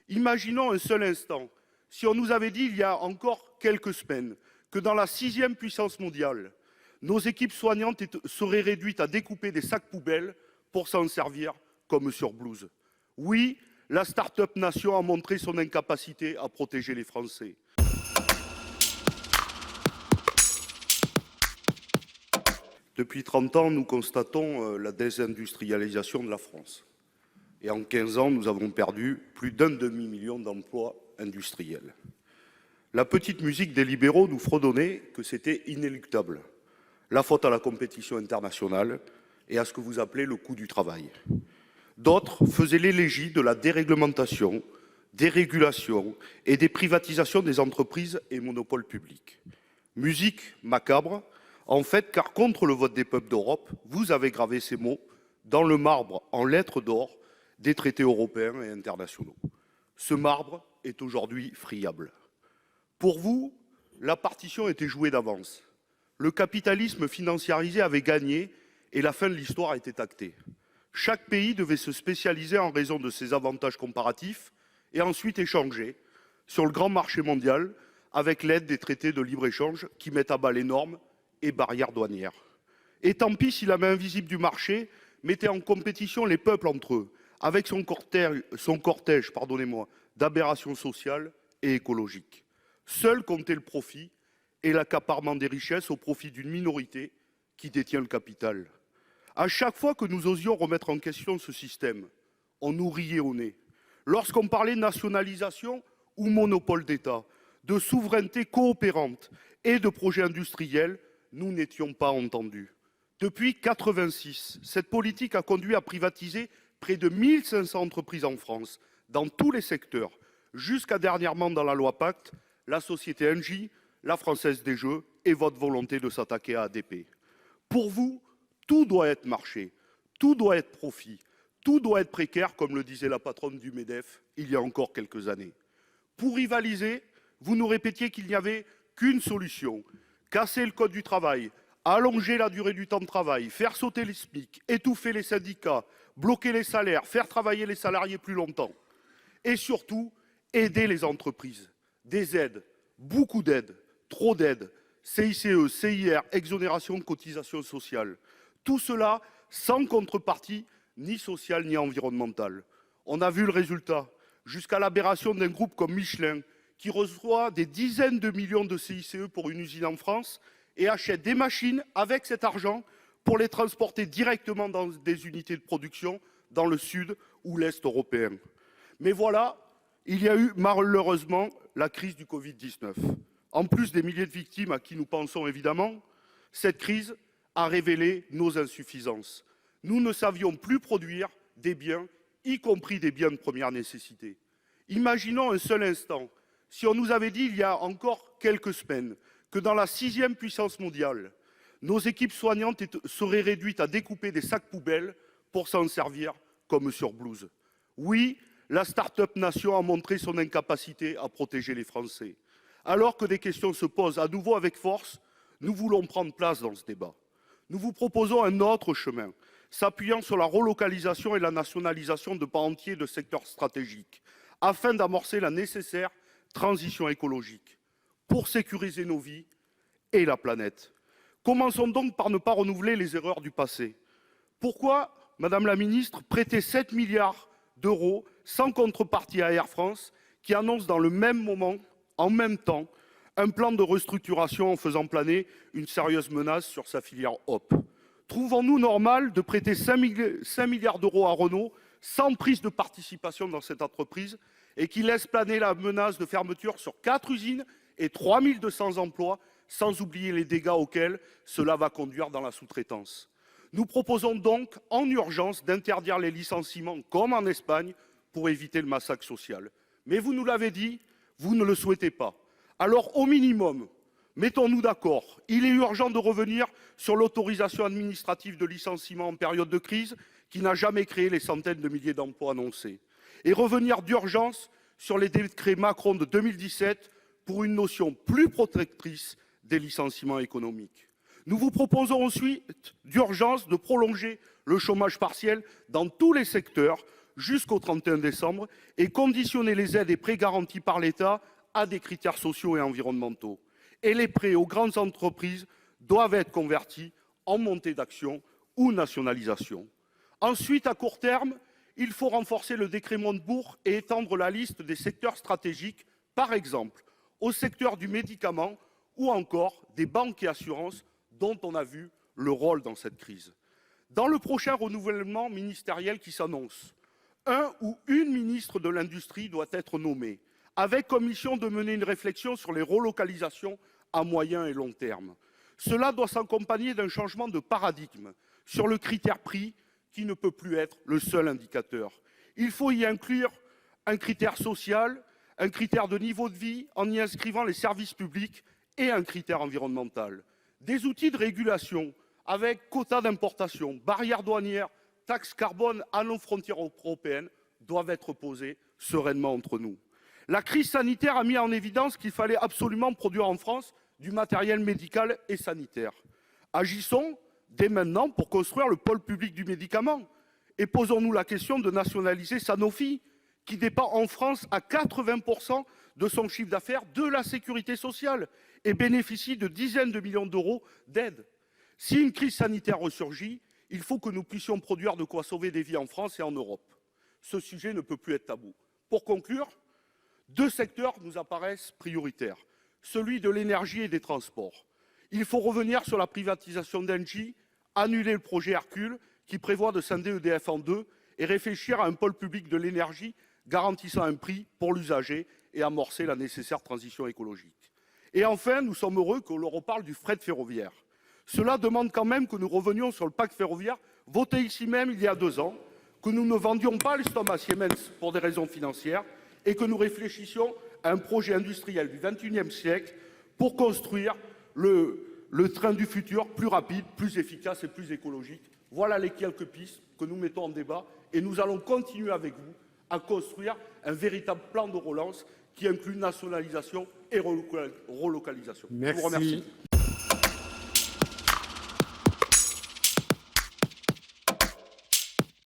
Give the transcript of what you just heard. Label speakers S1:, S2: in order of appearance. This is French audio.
S1: Imaginons un seul instant, si on nous avait dit il y a encore quelques semaines que dans la sixième puissance mondiale, nos équipes soignantes seraient réduites à découper des sacs poubelles pour s'en servir comme surblouses. Oui, la start-up nation a montré son incapacité à protéger les Français. Depuis 30 ans, nous constatons la désindustrialisation de la France. Et en 15 ans, nous avons perdu plus d'un demi-million d'emplois industriels. La petite musique des libéraux nous fredonnait que c'était inéluctable. La faute à la compétition internationale et à ce que vous appelez le coût du travail. D'autres faisaient l'élégie de la déréglementation, des régulations et des privatisations des entreprises et monopoles publics. Musique macabre, en fait, car contre le vote des peuples d'Europe, vous avez gravé ces mots dans le marbre en lettres d'or des traités européens et internationaux. Ce marbre est aujourd'hui friable. Pour vous, la partition était jouée d'avance. Le capitalisme financiarisé avait gagné et la fin de l'histoire était actée. Chaque pays devait se spécialiser en raison de ses avantages comparatifs et ensuite échanger sur le grand marché mondial avec l'aide des traités de libre-échange qui mettent à bas les normes et barrières douanières. Et tant pis si la main invisible du marché mettait en compétition les peuples entre eux, avec son cortège d'aberrations sociales et écologiques. Seul comptait le profit et l'accaparement des richesses au profit d'une minorité qui détient le capital. À chaque fois que nous osions remettre en question ce système, on nous riait au nez. Lorsqu'on parlait de nationalisation ou monopole d'État, de souveraineté coopérante et de projets industriels, nous n'étions pas entendus. Depuis 1986, cette politique a conduit à privatiser près de 1500 entreprises en France, dans tous les secteurs, jusqu'à dernièrement dans la loi Pacte, la société Engie, la Française des Jeux et votre volonté de s'attaquer à ADP. Pour vous, tout doit être marché, tout doit être profit, tout doit être précaire, comme le disait la patronne du MEDEF il y a encore quelques années. Pour rivaliser, vous nous répétiez qu'il n'y avait qu'une solution, casser le code du travail, allonger la durée du temps de travail, faire sauter les SMIC, étouffer les syndicats, bloquer les salaires, faire travailler les salariés plus longtemps. Et surtout, aider les entreprises. Des aides, beaucoup d'aides, trop d'aides, CICE, CIR, exonération de cotisations sociales. Tout cela sans contrepartie ni sociale ni environnementale. On a vu le résultat, jusqu'à l'aberration d'un groupe comme Michelin, qui reçoit des dizaines de millions de CICE pour une usine en France et achète des machines avec cet argent pour les transporter directement dans des unités de production dans le sud ou l'est européen. Mais voilà, il y a eu malheureusement la crise du Covid-19. En plus des milliers de victimes à qui nous pensons évidemment, cette crise a révélé nos insuffisances. Nous ne savions plus produire des biens, y compris des biens de première nécessité. Imaginons un seul instant, si on nous avait dit il y a encore quelques semaines que dans la sixième puissance mondiale, nos équipes soignantes seraient réduites à découper des sacs poubelles pour s'en servir comme surblouses. Oui, la start-up nation a montré son incapacité à protéger les Français. Alors que des questions se posent à nouveau avec force, nous voulons prendre place dans ce débat. Nous vous proposons un autre chemin, s'appuyant sur la relocalisation et la nationalisation de pans entiers de secteurs stratégiques, afin d'amorcer la nécessaire transition écologique, pour sécuriser nos vies et la planète. Commençons donc par ne pas renouveler les erreurs du passé. Pourquoi, Madame la Ministre, prêter 7 milliards d'euros sans contrepartie à Air France, qui annonce dans le même moment, en même temps, un plan de restructuration en faisant planer une sérieuse menace sur sa filière HOP? Trouvons-nous normal de prêter 5 milliards d'euros à Renault sans prise de participation dans cette entreprise et qui laisse planer la menace de fermeture sur 4 usines et 3200 emplois, sans oublier les dégâts auxquels cela va conduire dans la sous-traitance? Nous proposons donc en urgence d'interdire les licenciements comme en Espagne pour éviter le massacre social. Mais vous nous l'avez dit, vous ne le souhaitez pas. Alors au minimum, mettons-nous d'accord. Il est urgent de revenir sur l'autorisation administrative de licenciement en période de crise qui n'a jamais créé les centaines de milliers d'emplois annoncés. Et revenir d'urgence sur les décrets Macron de 2017 pour une notion plus protectrice des licenciements économiques. Nous vous proposons ensuite d'urgence de prolonger le chômage partiel dans tous les secteurs jusqu'au 31 décembre et conditionner les aides et prêts garantis par l'État à des critères sociaux et environnementaux. Et les prêts aux grandes entreprises doivent être convertis en montée d'actions ou nationalisation. Ensuite, à court terme, il faut renforcer le décret Montebourg et étendre la liste des secteurs stratégiques, par exemple au secteur du médicament ou encore des banques et assurances dont on a vu le rôle dans cette crise. Dans le prochain renouvellement ministériel qui s'annonce, un ou une ministre de l'Industrie doit être nommé, avec comme mission de mener une réflexion sur les relocalisations à moyen et long terme. Cela doit s'accompagner d'un changement de paradigme sur le critère prix qui ne peut plus être le seul indicateur. Il faut y inclure un critère social, un critère de niveau de vie en y inscrivant les services publics et un critère environnemental. Des outils de régulation avec quotas d'importation, barrières douanières, taxes carbone à nos frontières européennes doivent être posés sereinement entre nous. La crise sanitaire a mis en évidence qu'il fallait absolument produire en France du matériel médical et sanitaire. Agissons dès maintenant pour construire le pôle public du médicament et posons-nous la question de nationaliser Sanofi, qui dépend en France à 80% de son chiffre d'affaires de la sécurité sociale et bénéficie de dizaines de millions d'euros d'aides. Si une crise sanitaire ressurgit, il faut que nous puissions produire de quoi sauver des vies en France et en Europe. Ce sujet ne peut plus être tabou. Pour conclure, deux secteurs nous apparaissent prioritaires, celui de l'énergie et des transports. Il faut revenir sur la privatisation d'Engie, annuler le projet Hercule qui prévoit de scinder EDF en deux et réfléchir à un pôle public de l'énergie garantissant un prix pour l'usager et amorcer la nécessaire transition écologique. Et enfin, nous sommes heureux que l'on reparle du fret ferroviaire. Cela demande quand même que nous revenions sur le pacte ferroviaire voté ici même il y a 2 ans, que nous ne vendions pas Alstom à Siemens pour des raisons financières et que nous réfléchissions à un projet industriel du XXIe siècle pour construire le train du futur plus rapide, plus efficace et plus écologique. Voilà les quelques pistes que nous mettons en débat et nous allons continuer avec vous à construire un véritable plan de relance qui inclut nationalisation et relocalisation. Je vous remercie.